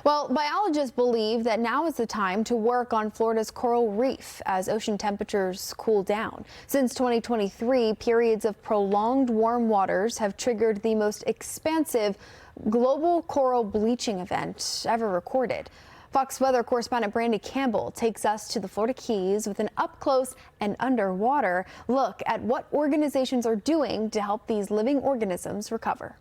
Well, biologists believe that now is the time to work on Florida's coral reef as ocean temperatures cool down. Since 2023, periods of prolonged warm waters have triggered the most expansive global coral bleaching event ever recorded. Fox Weather Correspondent Brandy Campbell takes us to the Florida Keys with an up-close and underwater look at what organizations are doing to help these living organisms recover.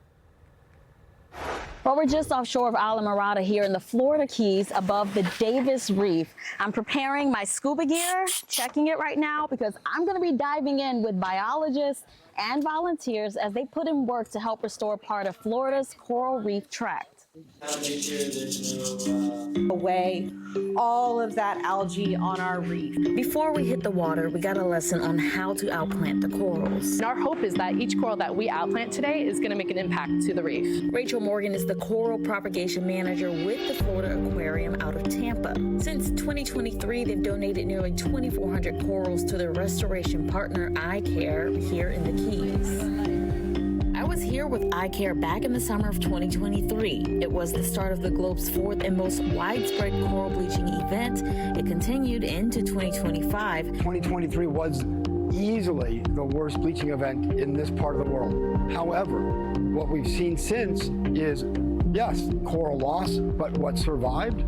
Well, we're just offshore of Islamorada here in the Florida Keys above the Davis Reef. I'm preparing my scuba gear, checking it right now because I'm going to be diving in with biologists and volunteers as they put in work to help restore part of Florida's coral reef tract. Away all of that algae on our reef. Before we hit the water, we got a lesson on how to outplant the corals. And our hope is that each coral that we outplant today is going to make an impact to the reef. Rachel Morgan is the coral propagation manager with the Florida Aquarium out of Tampa. Since 2023, they've donated nearly 2,400 corals to their restoration partner, iCare, here in the Keys. I was here with iCare back in the summer of 2023. It was the start of the globe's fourth and most widespread coral bleaching event. It continued into 2025. 2023 was easily the worst bleaching event in this part of the world. However, what we've seen since is, yes, coral loss, but what survived?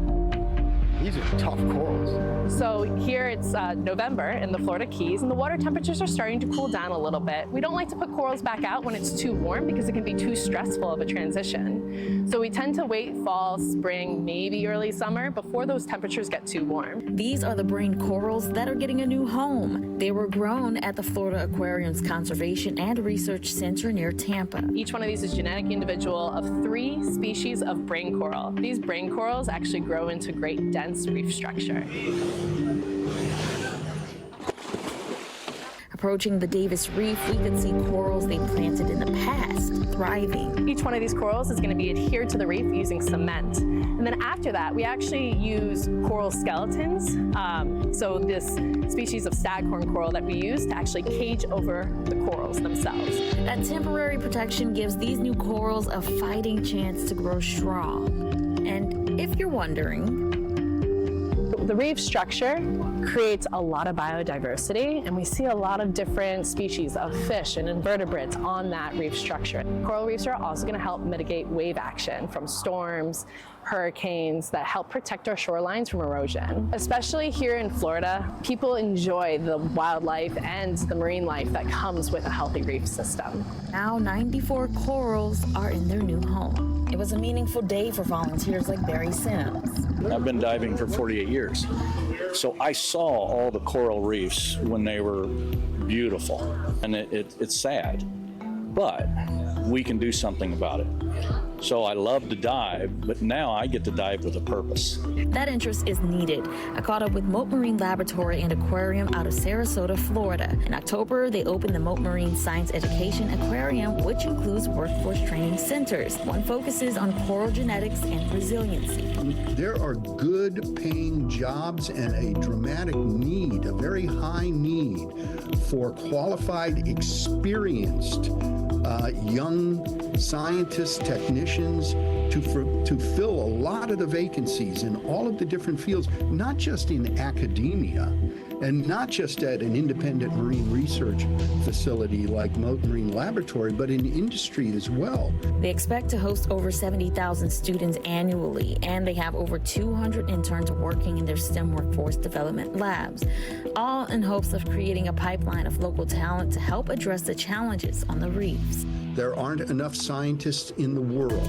These are tough corals. So here it's November in the Florida Keys, and the water temperatures are starting to cool down a little bit. We don't like to put corals back out when it's too warm because it can be too stressful of a transition. So we tend to wait fall, spring, maybe early summer before those temperatures get too warm. These are the brain corals that are getting a new home. They were grown at the Florida Aquarium's Conservation and Research Center near Tampa. Each one of these is a genetic individual of 3 species of brain coral. These brain corals actually grow into great dense reef structure. Approaching the Davis Reef, we could see corals they planted in the past thriving. Each one of these corals is going to be adhered to the reef using cement. And then after that, we actually use coral skeletons. So this species of staghorn coral that we use to actually cage over the corals themselves. That temporary protection gives these new corals a fighting chance to grow strong. And if you're wondering, the reef structure creates a lot of biodiversity, and we see a lot of different species of fish and invertebrates on that reef structure. Coral reefs are also going to help mitigate wave action from storms, hurricanes that help protect our shorelines from erosion. Especially here in Florida, people enjoy the wildlife and the marine life that comes with a healthy reef system. Now 94 corals are in their new home. It was a meaningful day for volunteers like Barry Sims. I've been diving for 48 years. So I saw all the coral reefs when they were beautiful, and it's sad, but we can do something about it. So I love to dive, but now I get to dive with a purpose. That interest is needed. I caught up with Mote Marine Laboratory and Aquarium out of Sarasota, Florida. In October, they opened the Mote Marine Science Education Aquarium, which includes workforce training centers. One focuses on coral genetics and resiliency. There are good paying jobs and a dramatic need, a very high need for qualified, experienced young scientists, technicians to fill a lot of the vacancies in all of the different fields, not just in academia and not just at an independent marine research facility like Mote Marine Laboratory, but in industry as well. They expect to host over 70,000 students annually, and they have over 200 interns working in their STEM workforce development labs, all in hopes of creating a pipeline of local talent to help address the challenges on the reefs. There aren't enough scientists in the world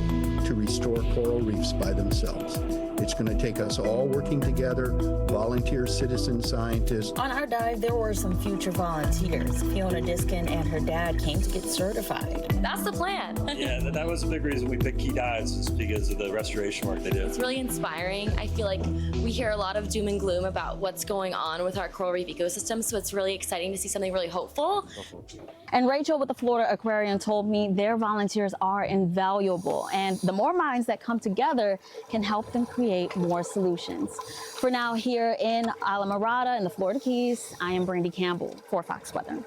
to restore coral reefs by themselves. It's going to take us all working together, volunteer citizen scientists. On our dive, there were some future volunteers. Fiona Diskin and her dad came to get certified. That's the plan. Yeah, that was a big reason we picked Key Dives, is because of the restoration work they do. It's really inspiring. I feel like we hear a lot of doom and gloom about what's going on with our coral reef ecosystem, so it's really exciting to see something really hopeful. And Rachel with the Florida Aquarium told me their volunteers are invaluable, and the more minds that come together can help them create more solutions. For now, here in Islamorada in the Florida Keys, I am Brandy Campbell for Fox Weather.